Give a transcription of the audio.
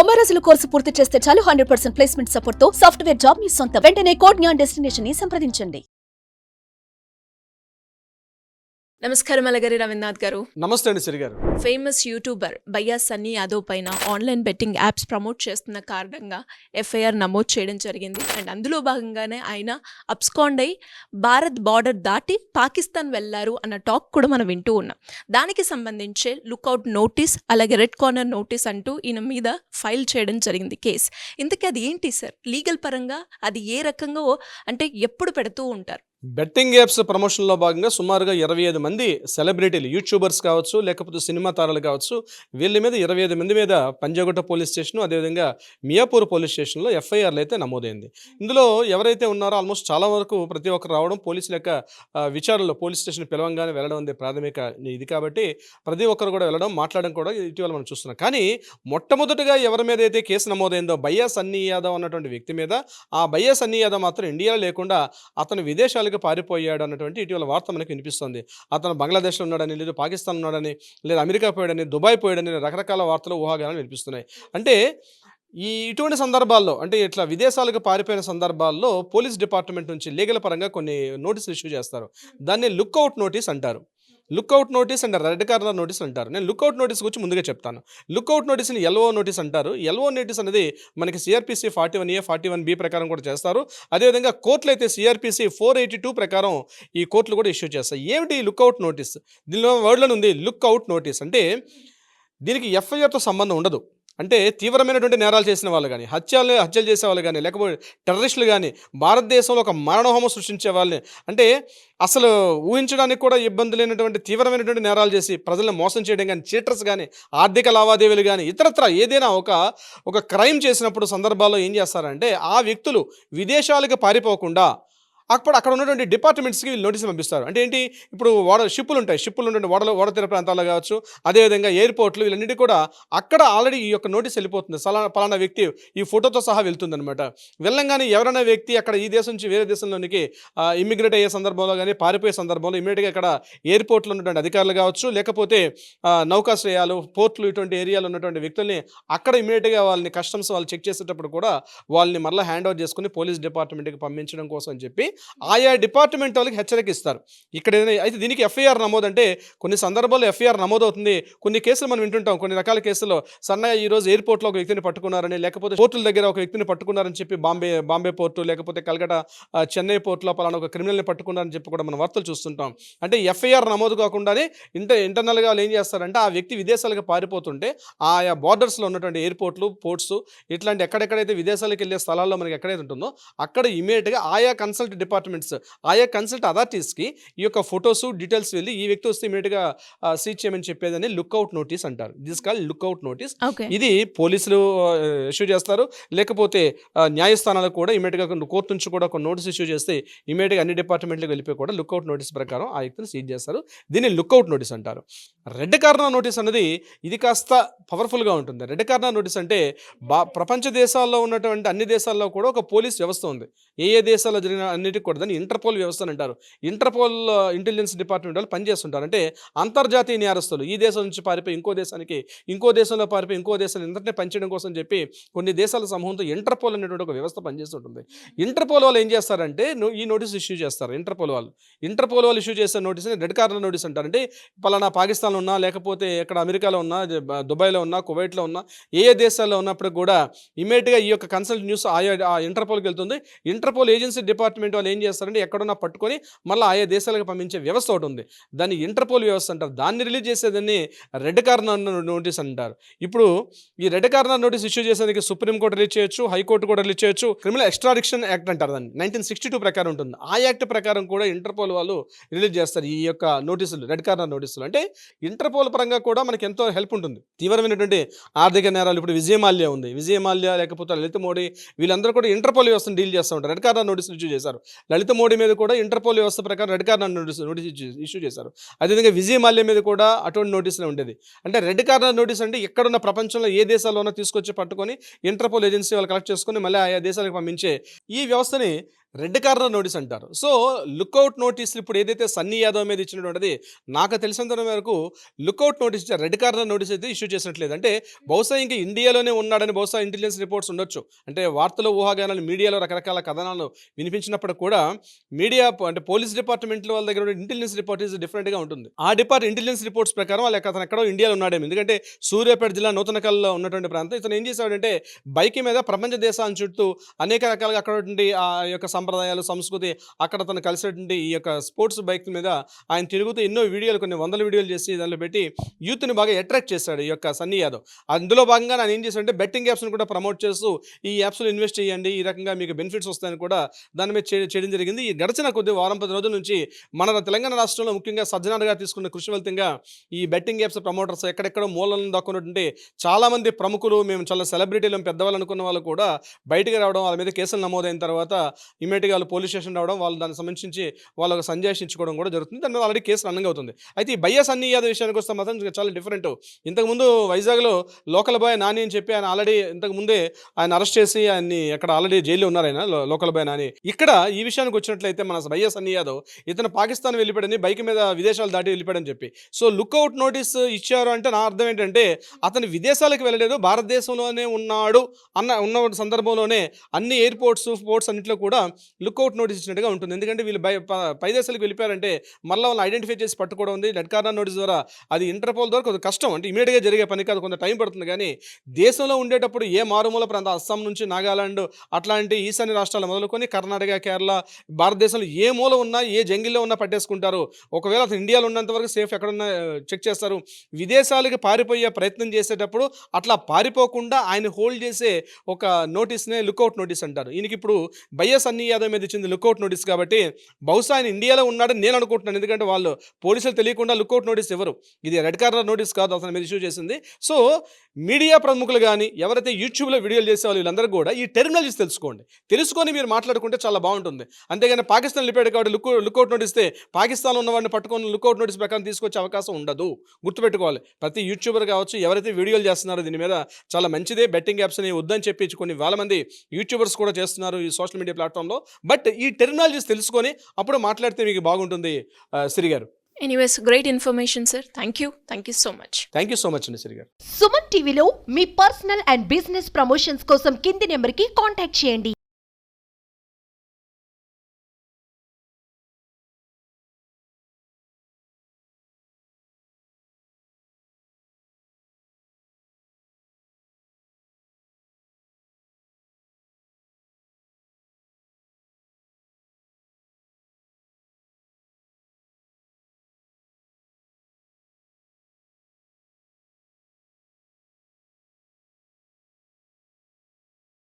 90 రోజుల కోర్సు పూర్తి చేస్తే చాలు 100% ప్లేస్మెంట్ సపోర్ట్ తో సాఫ్ట్వేర్ జాబ్ మీ సొంతం. వెంటనే కోడ్ జ్ఞాన్ డెస్టినేషన్ ని సంప్రదించండి. నమస్కారం అలగరి రవీంద్రనాథ్ గారు. నమస్తే అండి సిరి గారు. ఫేమస్ యూట్యూబర్ భయ్యా సన్నీ యాదవ్ పైన ఆన్లైన్ బెట్టింగ్ యాప్స్ ప్రమోట్ చేస్తున్న కారణంగా ఎఫ్ఐఆర్ నమోదు చేయడం జరిగింది. అండ్ అందులో భాగంగానే ఆయన అబ్స్కాండ్ అయి భారత్ బార్డర్ దాటి పాకిస్తాన్ వెళ్లారు అన్న టాక్ కూడా మనం వింటూ ఉన్నాం. దానికి సంబంధించే లుక్అవుట్ నోటీస్ అలాగే రెడ్ కార్నర్ నోటీస్ అంటూ ఈయన మీద ఫైల్ చేయడం జరిగింది కేసు. ఇంతకీ అది ఏంటి సార్? లీగల్ పరంగా అది ఏ రకంగా అంటే ఎప్పుడు పెడుతూ ఉంటారు? బెట్టింగ్ యాప్స్ ప్రమోషన్లో భాగంగా సుమారుగా 25 మంది సెలబ్రిటీలు, యూట్యూబర్స్ కావచ్చు, లేకపోతే సినిమా తారలు కావచ్చు, వీళ్ళ మీద 25 మంది మీద పంజాగుట్ట పోలీస్ స్టేషన్, అదేవిధంగా మియాపూర్ పోలీస్ స్టేషన్లో ఎఫ్ఐఆర్లు అయితే నమోదైంది. ఇందులో ఎవరైతే ఉన్నారో ఆల్మోస్ట్ చాలా వరకు ప్రతి ఒక్కరు రావడం, పోలీసుల యొక్క విచారణలో పోలీస్ స్టేషన్ పిలవంగానే వెళ్ళడం అనేది ప్రాథమిక ఇది కాబట్టి ప్రతి ఒక్కరు కూడా వెళ్ళడం, మాట్లాడడం కూడా ఇటీవల మనం చూస్తున్నాం. కానీ మొట్టమొదటిగా ఎవరి మీద అయితే కేసు నమోదైందో భయ్యా సన్నీ యాదవ్ అన్నటువంటి వ్యక్తి మీద, ఆ భయ్యా సన్నీ యాదవ్ మాత్రం ఇండియాలో లేకుండా అతను విదేశాలకు పారిపోయాడు అన్నటువంటి ఇటీవల వార్త మనకు వినిపిస్తుంది. అతను బంగ్లాదేశ్లో ఉన్నాడని, లేదా పాకిస్తాన్ ఉన్నాడని, లేదా అమెరికా పోయాడని, దుబాయ్ పోయాడని రకరకాల వార్తలు, ఊహాగానాలు వినిపిస్తున్నాయి. అంటే ఇటువంటి సందర్భాల్లో, అంటే ఇట్లా విదేశాలకు పారిపోయిన సందర్భాల్లో పోలీస్ డిపార్ట్మెంట్ నుంచి లీగల్ పరంగా కొన్ని నోటీసులు ఇష్యూ చేస్తారు. దాన్ని లుక్అవుట్ నోటీస్ అంటారు. Lookout notice and red corner notice అంటారు. నేను లుక్అవుట్ నోటీస్ గురించి ముందుగా చెప్తాను. లుక్అవుట్ నోటీస్ని ఎల్ఓ నోటీస్ అంటారు. ఎల్ఓ నోటీస్ అనేది మనకి సిఆర్పిసి 41A 41B ప్రకారం కూడా చేస్తారు. అదేవిధంగా కోర్టులు అయితే సిఆర్పిసి 482 ప్రకారం ఈ కోర్టులు కూడా ఇష్యూ చేస్తాయి. ఏమిటి లుక్అవుట్ నోటీస్? దీనిలో వర్డ్లో ఉంది లుక్అవుట్ నోటీస్. అంటే దీనికి ఎఫ్ఐఆర్తో సంబంధం ఉండదు. అంటే తీవ్రమైనటువంటి నేరాలు చేసిన వాళ్ళు కానీ, హత్యలు చేసే వాళ్ళు కానీ, లేకపోతే టెర్రరిస్టులు కానీ, భారతదేశంలో ఒక మారణహోమం సృష్టించే వాళ్ళని, అంటే అసలు ఊహించడానికి కూడా ఇబ్బంది లేనటువంటి తీవ్రమైనటువంటి నేరాలు చేసి ప్రజలను మోసం చేయడం కానీ, చీటర్స్ కానీ, ఆర్థిక లావాదేవీలు కానీ, ఇతరత్ర ఏదైనా ఒక క్రైమ్ చేసినప్పుడు సందర్భాల్లో ఏం చేస్తారంటే ఆ వ్యక్తులు విదేశాలకు పారిపోకుండా అక్కడ ఉన్నటువంటి డిపార్ట్మెంట్స్కి వీళ్ళు నోటీసులు పంపిస్తారు. అంటే ఏంటి, ఇప్పుడు షిప్పులు ఉంటాయి, షిప్పులు ఉండే ఓడ తీర ప్రాంతాల్లో కావచ్చు, అదేవిధంగా ఎయిర్పోర్ట్లు, వీళ్ళన్నిటి కూడా అక్కడ ఆల్రెడీ ఈ యొక్క నోటీస్ వెళ్ళిపోతుంది. పలానా వ్యక్తి ఈ ఫోటోతో సహా వెళ్తుంది అనమాట. వెళ్ళంగానే ఎవరైనా వ్యక్తి అక్కడ ఈ దేశం నుంచి వేరే దేశంలోనికి ఇమిగ్రేట్ అయ్యే సందర్భంలో కానీ, పారిపోయే సందర్భంలో ఇమీడియట్గా ఇక్కడ ఎయిర్పోర్ట్లో ఉన్నటువంటి అధికారులు కావచ్చు, లేకపోతే నౌకాశ్రయాలు, పోర్ట్లు, ఇటువంటి ఏరియాలో ఉన్నటువంటి వ్యక్తుల్ని అక్కడ ఇమీడియట్గా వాళ్ళని కస్టమ్స్ వాళ్ళు చెక్ చేసేటప్పుడు కూడా వాళ్ళని మళ్ళీ హ్యాండ్ ఓవర్ చేసుకుని పోలీస్ డిపార్ట్మెంట్కి పంపించడం కోసం అని చెప్పి ఆయా డిపార్ట్మెంట్ వాళ్ళకి హెచ్చరిక ఇస్తారు. ఇక్కడ ఏదైనా అయితే దీనికి ఎఫ్ఐఆర్ నమోదంటే కొన్ని సందర్భాల్లో ఎఫ్ఐఆర్ నమోదవుతుంది. కొన్ని కేసులు మనం వింటుంటాం. కొన్ని రకాల కేసుల్లో సన్నగా ఈరోజు ఎయిర్పోర్ట్లో ఒక వ్యక్తిని పట్టుకున్నారని, లేకపోతే పోర్టుల దగ్గర ఒక వ్యక్తిని పట్టుకున్నారని చెప్పి బాంబే పోర్టు, లేకపోతే కలకటా, చెన్నై పోర్టులో పలానా ఒక క్రిమినల్ని పట్టుకున్నారని చెప్పి కూడా మనం వార్తలు చూస్తుంటాం. అంటే ఎఫ్ఐఆర్ నమోదు కాకుండానే ఇంటర్నల్గా వాళ్ళు ఏం చేస్తారంటే ఆ వ్యక్తి విదేశాలకు పారిపోతుంటే ఆయా బార్డర్స్లో ఉన్నటువంటి ఎయిర్పోర్ట్లు, పోర్ట్స్, ఇట్లాంటి ఎక్కడెక్కడైతే విదేశాలకు వెళ్ళే స్థలాల్లో మనకి ఎక్కడైతే ఉంటుందో అక్కడ ఇమీడియట్గా ఆయా కన్సల్ట్ డిపార్ట్మెంట్స్, ఆయా కన్సల్ట్ అథారిటీస్కి ఈ యొక్క ఫొటోస్, డీటెయిల్స్ వెళ్ళి ఈ వ్యక్తి వస్తే ఇమీడియట్గా సీజ్ చేయమని చెప్పేదని లుక్అవుట్ నోటీస్ అంటారు. This call lookout notice. ఇది పోలీసులు ఇష్యూ చేస్తారు, లేకపోతే న్యాయస్థానాలకు కూడా ఇమీడియట్గా కోర్టు నుంచి కూడా ఒక నోటీస్ ఇష్యూ చేస్తే ఇమీడియట్గా అన్ని డిపార్ట్మెంట్లకు వెళ్ళిపోయి కూడా లుక్అవుట్ నోటీస్ ప్రకారం ఆ వ్యక్తిని సీజ్ చేస్తారు. దీన్ని లుక్అవుట్ నోటీస్ అంటారు. రెడ్ కార్నర్ నోటీస్ అనేది ఇది కాస్త పవర్ఫుల్గా ఉంటుంది. రెడ్ కార్నర్ నోటీస్ అంటే ప్రపంచ దేశాల్లో ఉన్నటువంటి అన్ని దేశాల్లో కూడా ఒక పోలీస్ వ్యవస్థ ఉంది. ఏ దేశాల్లో జరిగిన అన్నిటికీ కూడా దాన్ని ఇంటర్పోల్ వ్యవస్థ అని అంటారు. ఇంటర్పోల్ ఇంటెలిజెన్స్ డిపార్ట్మెంట్ వాళ్ళు పనిచేస్తుంటారు. అంటే అంతర్జాతీయ నేరస్తులు ఈ దేశం నుంచి పారిపోయి ఇంకో దేశానికి, ఇంకో దేశంలో పారిపోయి ఇంకో దేశాన్ని ఇంతటినే పనిచేయడం కోసం చెప్పి కొన్ని దేశాల సమూహంతో ఇంటర్పోల్ అనేటువంటి ఒక వ్యవస్థ పనిచేస్తుంటుంది. ఇంటర్పోల్ వాళ్ళు ఏం చేస్తారంటే ఈ నోటీస్ ఇష్యూ చేస్తారు. ఇంటర్పోల్ వాళ్ళు ఇష్యూ చేసే నోటీస్ని రెడ్ కార్నర్ నోటీస్ అంటారు. అంటే పలానా పాకిస్తాన్లో ఉన్నా, లేకపోతే ఎక్కడ అమెరికాలో ఉన్నా, దుబాయ్లో ఉన్నా, కువైట్లో ఉన్నా, ఏ దేశాల్లో ఉన్నప్పుడు కూడా ఇమీడియట్గా ఈ యొక్క కన్సల్ట్ న్యూస్ ఆ ఇంటర్పోల్కి వెళ్తుంది. ఇంటర్పోల్ ఏజెన్సీ డిపార్ట్మెంట్ వాళ్ళు ఏం చేస్తారంటే ఎక్కడున్నా పట్టుకొని మళ్ళీ ఆయా దేశాలకు పంపించే వ్యవస్థ ఒకటి ఉంది. దాన్ని ఇంటర్పోల్ వ్యవస్థ అంటారు. దాన్ని రిలీజ్ చేసేదాన్ని రెడ్ కార్నర్ నోటీస్ అంటారు. ఇప్పుడు ఈ రెడ్ కార్నర్ నోటీస్ ఇష్యూ చేసేందుకు సుప్రీంకోర్టు రిలీజ్ చేయొచ్చు, హైకోర్టు కూడా రిలీజ్ చేయొచ్చు. క్రిమినల్ ఎక్స్ట్రాడిక్షన్ యాక్ట్ అంటారు దాన్ని, 1962 ప్రకారం ఉంటుంది. ఆ యాక్ట్ ప్రకారం కూడా ఇంటర్పోల్ వాళ్ళు రిలీజ్ చేస్తారు ఈ యొక్క నోటీసులు, రెడ్ కార్నర్ నోటీసులు. అంటే ఇంటర్పోల్ పరంగా కూడా మనకి ఎంతో హెల్ప్ ఉంటుంది. తీవ్రమైనటువంటి ఆర్థిక నేరాలు, ఇప్పుడు విజయమాల్యా ఉంది, విజయమాల్యా లేకపోతే లలిత్ మోడీ, వీళ్ళందరూ కూడా ఇంటర్పోల్ వ్యవస్థను డీల్ చేస్తూ ఉంటారు. రెడ్ కార్నర్ నోటీసులు ఇష్యూ చేశారు. లలిత్ మోడీ మీద కూడా ఇంటర్పోల్ వ్యవస్థ ప్రకారం రెడ్ కార్నర్ నోటీస్ ఇష్యూ చేశారు. అదేవిధంగా విజయమాల్యా మీద కూడా అటువంటి నోటీసులు ఉండేది. అంటే రెడ్ కార్నర్ నోటీస్ అంటే ఎక్కడున్న ప్రపంచంలో ఏ దేశాల్లోనో తీసుకొచ్చి పట్టుకొని ఇంటర్పోల్ ఏజెన్సీ వాళ్ళు కలెక్ట్ చేసుకొని మళ్ళీ ఆయా దేశాలకు పంపించే ఈ వ్యవస్థని రెడ్ కార్నర్ నోటీస్ అంటారు. సో, లుకౌట్ నోటీసులు ఇప్పుడు ఏదైతే సన్నీ యాదవ్ మీద ఇచ్చినటువంటిది నాకు తెలిసినంత వరకు లుకౌట్ నోటీస్ ఇచ్చారు. రెడ్ కార్నర్ నోటీస్ అయితే ఇష్యూ చేసినట్లేదు. అంటే బహుశా ఇంక ఇండియాలోనే ఉన్నాడని బహుశా ఇంటెలిజెన్స్ రిపోర్ట్స్ ఉండొచ్చు. అంటే వార్తలు, ఊహాగానాలు, మీడియాలో రకరకాల కథనాలు వినిపించినప్పుడు కూడా మీడియా అంటే పోలీస్ డిపార్ట్మెంట్ల వాళ్ళ దగ్గర ఇంటెలిజెన్స్ రిపోర్ట్ ఈజ్ డిఫరెంట్‌గా ఉంటుంది. ఆ ఇంటెలిజెన్స్ రిపోర్ట్స్ ప్రకారం అతను ఎక్కడో ఇండియాలో ఉన్నాడేమో. ఎందుకంటే సూర్యాపేట జిల్లా నూతనకల్లో ఉన్నటువంటి ప్రాంతం. ఇతను ఏం చేశాడంటే బైక్ మీద ప్రపంచ దేశాలను చుట్టూ అనేక రకాలుగా అక్కడ ఆ యొక్క సంప్రదాయాలు, సంస్కృతి అక్కడ తను కలిసినటువంటి ఈ యొక్క స్పోర్ట్స్ బైక్ మీద ఆయన తిరుగుతూ ఎన్నో వీడియోలు, కొన్ని వందల వీడియోలు చేసి దానిలో పెట్టి యూత్ని బాగా అట్రాక్ట్ చేశాడు ఈ యొక్క సన్నీ యాదవ్. అందులో భాగంగా నేను ఏం చేశాడంటే బెట్టింగ్ యాప్స్ని కూడా ప్రమోట్ చేస్తూ ఈ యాప్స్లో ఇన్వెస్ట్ చేయండి, ఈ రకంగా మీకు బెనిఫిట్స్ వస్తాయని కూడా దాని మీద చేయడం జరిగింది. ఈ గడిచిన వారం 10 రోజుల నుంచి మన తెలంగాణ రాష్ట్రంలో ముఖ్యంగా సజ్జనార్ గారు తీసుకున్న కృషి ఫలితంగా ఈ బెట్టింగ్ యాప్స్ ప్రమోటర్స్ ఎక్కడెక్కడో మూలలను దాక్కున్నటువంటి చాలామంది ప్రముఖులు, మేము చాలా సెలబ్రిటీలు, పెద్దవాళ్ళు అనుకున్న వాళ్ళు కూడా బయటికి రావడం, వాళ్ళ మీద కేసులు నమోదైన తర్వాత ఇమీడియట్గా వాళ్ళు పోలీస్ స్టేషన్ రావడం, వాళ్ళు దానికి సంబంధించి వాళ్ళకు సంజాయిషి ఇచ్చుకోవడం కూడా జరుగుతుంది. దాని మీద ఆల్రెడీ కేసు రన్నింగ్ అవుతుంది. అయితే ఈ బయ్యా సన్నీ యాదవ్ విషయానికి వస్తే మాత్రం చాలా డిఫరెంట్. ఇంతకుముందు వైజాగ్లో లోకల్ బాయ్ నాని అని చెప్పి ఆయన ఆల్రెడీ ఇంతకుముందే ఆయన అరెస్ట్ చేసి ఆయన్ని అక్కడ ఆల్రెడీ జైల్లో ఉన్నారు. ఆయన లోకల్ బాయ్ నాని. ఇక్కడ ఈ విషయానికి వచ్చినట్లయితే మన బయ్యా సన్నీ యాదవ్ ఇతను పాకిస్తాన్ వెళ్ళిపోయాడని, బైక్ మీద విదేశాలు దాటి వెళ్ళిపోయాడని చెప్పి సో లుక్అవుట్ నోటీస్ ఇచ్చారు అంటే నా అర్థం ఏంటంటే అతను విదేశాలకు వెళ్ళలేదు, భారతదేశంలోనే ఉన్నాడు ఉన్న సందర్భంలోనే అన్ని ఎయిర్పోర్ట్స్, పోర్ట్స్ అన్నింటిలో కూడా లుక్అవుట్ నోటీస్ ఇచ్చినట్టుగా ఉంటుంది. ఎందుకంటే వీళ్ళు పై దేశాలకు వెళ్ళిపోయారంటే మళ్ళీ వాళ్ళని ఐడెంటిఫై చేసి పట్టుకోవడం ఉంది. రెడ్ కార్నర్ నోటీస్ ద్వారా అది ఇంటర్పోల్ ద్వారా కొంచెం కష్టం, అంటే ఇమీడియట్గా జరిగే పని కాదు, కొంత టైం పడుతుంది. కానీ దేశంలో ఉండేటప్పుడు ఏ మారుమూల ప్రాంతం, అస్సాం నుంచి నాగాలాండ్ అట్లాంటి ఈశాన్య రాష్ట్రాలు మొదలుకొని కర్ణాటక, కేరళ, భారతదేశంలో ఏ మూల ఉన్నా, ఏ జంగిల్లో ఉన్నా పట్టేసుకుంటారు. ఒకవేళ అతను ఇండియాలో ఉన్నంత వరకు సేఫ్ ఎక్కడున్నా చెక్ చేస్తారు. విదేశాలకు పారిపోయే ప్రయత్నం చేసేటప్పుడు అట్లా పారిపోకుండా ఆయన హోల్డ్ చేసే ఒక నోటీస్నే లుకౌట్ నోటీస్ అంటారు. ఈయనకి ఇప్పుడు బయ్యా సన్నీ యాదవ్ మీద ఇచ్చింది లుకౌట్ నోటీస్ కాబట్టి బహుశా ఆయన ఇండియాలో ఉన్నాడని నేను అనుకుంటున్నాను. ఎందుకంటే వాళ్ళు పోలీసులు తెలియకుండా లుకౌట్ నోటీస్ ఇవ్వరు. ఇది రెడ్ కార్నర్ నోటీస్ కాదు అతని మీద ఇష్యూ చేసింది. సో మీడియా ప్రముఖులు కానీ ఎవరైతే యూట్యూబ్లో వీడియోలు చేసే వాళ్ళు వీళ్ళందరూ కూడా ఈ టెర్మినాలజీస్ తెలుసుకొని మీరు మాట్లాడుకుంటే చాలా బాగుంటుంది. అంతేగాని పాకిస్తాన్ వెళ్ళిపోయాడు కాబట్టి లుకౌట్ నోటీస్ ఇస్తే పాకిస్తాన్లో ఉన్నవాడిని పట్టుకొని లుకౌట్ నోటీస్ ప్రకారం తీసుకొచ్చే అవకాశం ఉండదు. గుర్తుపెట్టుకోవాలి. ప్రతి యూట్యూబర్ కావచ్చు, ఎవరైతే వీడియోలు చేస్తున్నారో దీని మీద చాలా మంచిదే. బెట్టింగ్ యాప్స్ అని వద్దని చెప్పి కొన్ని వేల మంది యూట్యూబర్స్ కూడా చేస్తున్నారు ఈ సోషల్ మీడియా ప్లాట్ఫామ్లో. బట్ ఈ టెర్మినాలజీస్ తెలుసుకొని అప్పుడు మాట్లాడితే మీకు బాగుంటుంది సిరి గారు. Anyways great information sir. Thank you so much. Thank you so much అండి సిరి గారు. సుమన్ టీవీలో మీ పర్సనల్ అండ్ బిజినెస్ ప్రమోషన్స్ కోసం కింది నెంబర్కి కాంటాక్ట్ చేయండి.